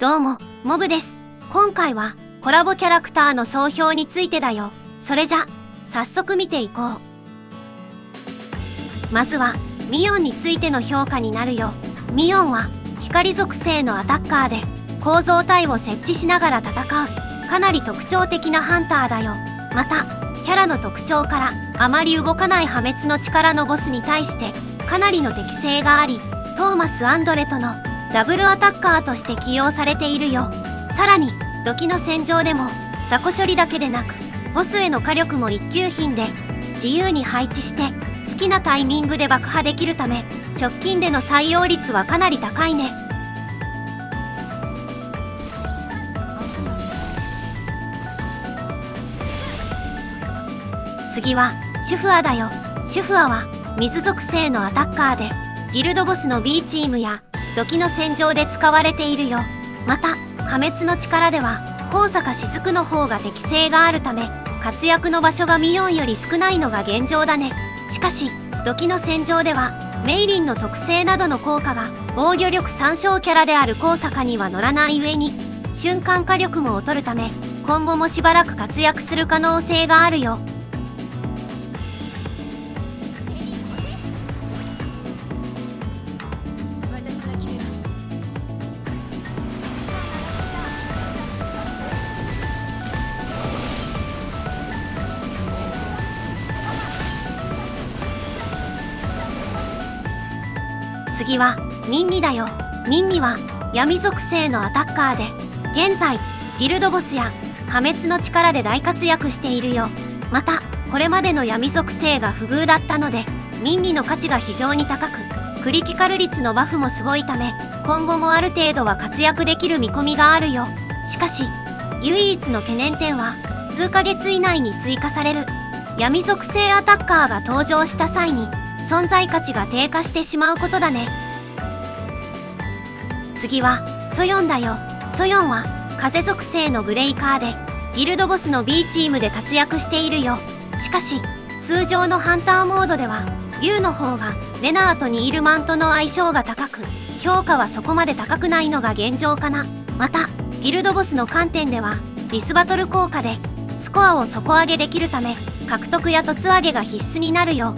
どうも、モブです。今回はコラボキャラクターの総評についてだよ。それじゃ、早速見ていこう。まずは、ミオンについての評価になるよ。ミオンは、光属性のアタッカーで、構造体を設置しながら戦う、かなり特徴的なハンターだよ。また、キャラの特徴から、あまり動かない破滅の力のボスに対して、かなりの適性があり、トーマス・アンドレとのダブルアタッカーとして起用されているよ。さらに、土器の戦場でも、雑魚処理だけでなく、ボスへの火力も一級品で、自由に配置して、好きなタイミングで爆破できるため、直近での採用率はかなり高いね。次は、シュフアだよ。シュフアは、水属性のアタッカーで、ギルドボスの B チームや、土器の戦場で使われているよ。また、破滅の力では、黄砂か雫の方が適性があるため、活躍の場所がミオンより少ないのが現状だね。しかし、土器の戦場では、メイリンの特性などの効果が、防御力参照キャラである黄砂かには乗らない上に、瞬間火力も劣るため、今後もしばらく活躍する可能性があるよ。次は、ミンニだよ。ミンニは、闇属性のアタッカーで、現在、ギルドボスや、破滅の力で大活躍しているよ。また、これまでの闇属性が不遇だったので、ミンニの価値が非常に高く、クリティカル率のバフもすごいため、今後もある程度は活躍できる見込みがあるよ。しかし、唯一の懸念点は、数ヶ月以内に追加される、闇属性アタッカーが登場した際に、存在価値が低下してしまうことだね。次は、ソヨンだよ。ソヨンは、風属性のブレイカーで、ギルドボスの B チームで活躍しているよ。しかし、通常のハンターモードでは、竜の方が、レナーとニールマンとの相性が高く、評価はそこまで高くないのが現状かな。また、ギルドボスの観点では、ディスバトル効果で、スコアを底上げできるため、獲得や凸上げが必須になるよ。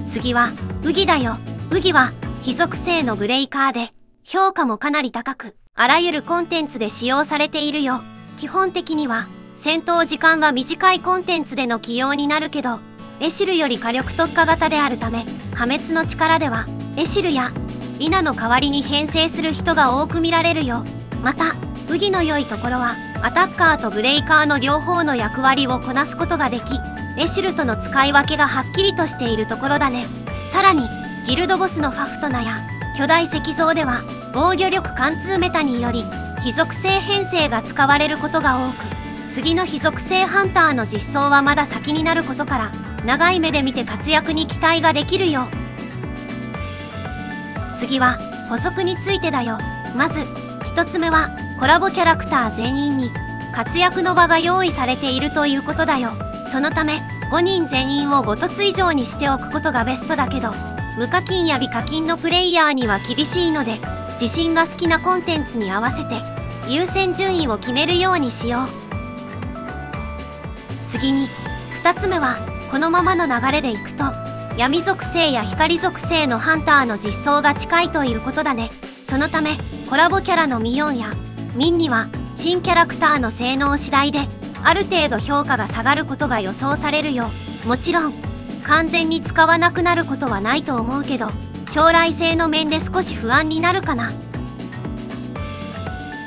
次は、ウギだよ。ウギは、火属性のブレイカーで、評価もかなり高く、あらゆるコンテンツで使用されているよ。基本的には、戦闘時間が短いコンテンツでの起用になるけど、エシルより火力特化型であるため、破滅の力では、エシルや、リナの代わりに編成する人が多く見られるよ。また、ウギの良いところは、アタッカーとブレイカーの両方の役割をこなすことができ、エシルとの使い分けがはっきりとしているところだね。さらに、ギルドボスのファフトナや巨大石像では防御力貫通メタにより火属性編成が使われることが多く、次の火属性ハンターの実装はまだ先になることから長い目で見て活躍に期待ができるよ。次は補足についてだよ。まず一つ目はコラボキャラクター全員に活躍の場が用意されているということだよ。そのため5人全員を5凸以上にしておくことがベストだけど、無課金や微課金のプレイヤーには厳しいので、自身が好きなコンテンツに合わせて優先順位を決めるようにしよう。次に2つ目はこのままの流れでいくと闇属性や光属性のハンターの実装が近いということだね。そのためコラボキャラのミオンやミンには新キャラクターの性能次第である程度評価が下がることが予想されるよ。もちろん完全に使わなくなることはないと思うけど、将来性の面で少し不安になるかな。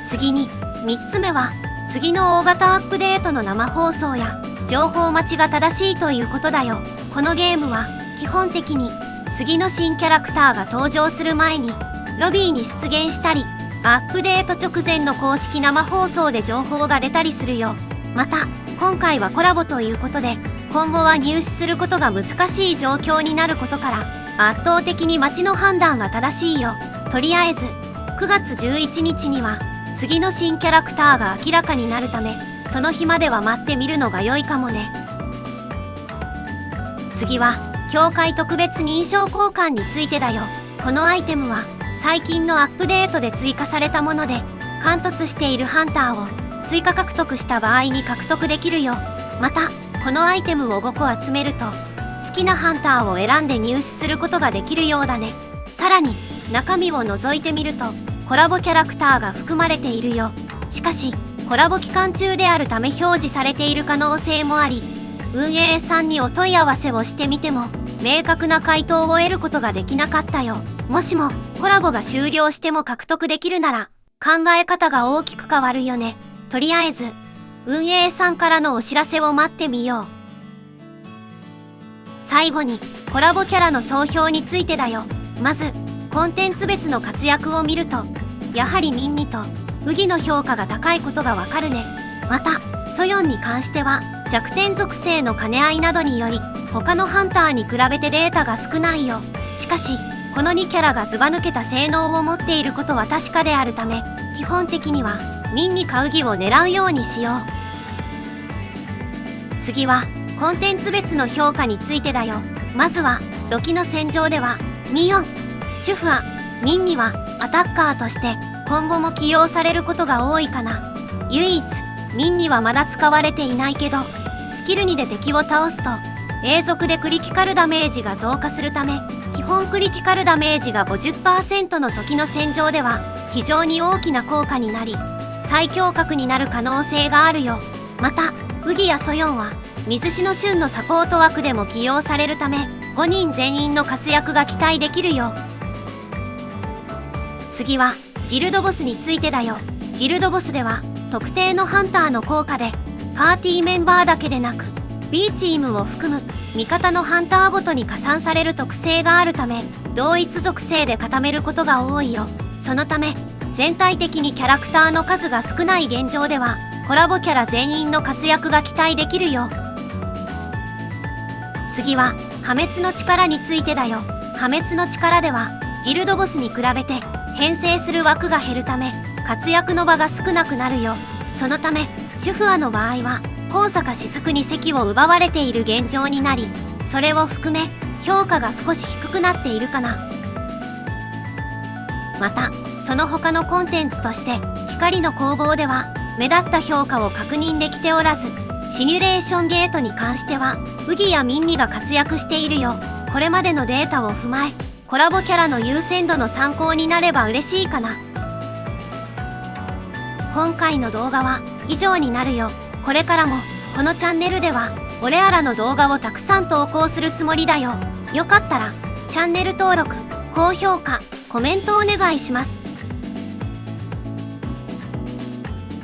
次に3つ目は次の大型アップデートの生放送や情報待ちが正しいということだよ。このゲームは基本的に次の新キャラクターが登場する前にロビーに出現したり、アップデート直前の公式生放送で情報が出たりするよ。また今回はコラボということで今後は入手することが難しい状況になることから圧倒的に街の判断が正しいよ。とりあえず9月11日には次の新キャラクターが明らかになるため、その日までは待ってみるのが良いかもね。次は協会特別認証交換についてだよ。このアイテムは最近のアップデートで追加されたもので、貫突しているハンターを追加獲得した場合に獲得できるよ。また、このアイテムを5個集めると、好きなハンターを選んで入手することができるようだね。さらに、中身を覗いてみると、コラボキャラクターが含まれているよ。しかし、コラボ期間中であるため表示されている可能性もあり、運営さんにお問い合わせをしてみても、明確な回答を得ることができなかったよ。もしも、コラボが終了しても獲得できるなら、考え方が大きく変わるよね。とりあえず、運営さんからのお知らせを待ってみよう。最後に、コラボキャラの総評についてだよ。まず、コンテンツ別の活躍を見ると、やはりミンニとウギの評価が高いことがわかるね。また、ソヨンに関しては、弱点属性の兼ね合いなどにより、他のハンターに比べてデータが少ないよ。しかし、この2キャラがずば抜けた性能を持っていることは確かであるため、基本的には、ミンニかウギを狙うようにしよう。次は、コンテンツ別の評価についてだよ。まずは、土器の戦場では、ミヨン、シュフア、ミンニは、アタッカーとして、今後も起用されることが多いかな。唯一、ミンニはまだ使われていないけど、スキル2で敵を倒すと、永続でクリティカルダメージが増加するため、基本クリティカルダメージが 50% の時の戦場では、非常に大きな効果になり、最強格になる可能性があるよ。また、ウギやソヨンは、水師の旬のサポート枠でも起用されるため、5人全員の活躍が期待できるよ。次は、ギルドボスについてだよ。ギルドボスでは、特定のハンターの効果で、パーティーメンバーだけでなく、B チームを含む、味方のハンターごとに加算される特性があるため、同一属性で固めることが多いよ。そのため、全体的にキャラクターの数が少ない現状では、コラボキャラ全員の活躍が期待できるよ。次は、破滅の力についてだよ。破滅の力では、ギルドボスに比べて、編成する枠が減るため、活躍の場が少なくなるよ。そのため、シュフアの場合は、高坂雫に席を奪われている現状になり、それを含め、評価が少し低くなっているかな。また、その他のコンテンツとして、光の攻防では、目立った評価を確認できておらず、シミュレーションゲートに関しては、ウギやミンニが活躍しているよ。これまでのデータを踏まえ、コラボキャラの優先度の参考になれば嬉しいかな。今回の動画は以上になるよ。これからもこのチャンネルでは俺あらの動画をたくさん投稿するつもりだよ。よかったらチャンネル登録、高評価、コメントお願いします。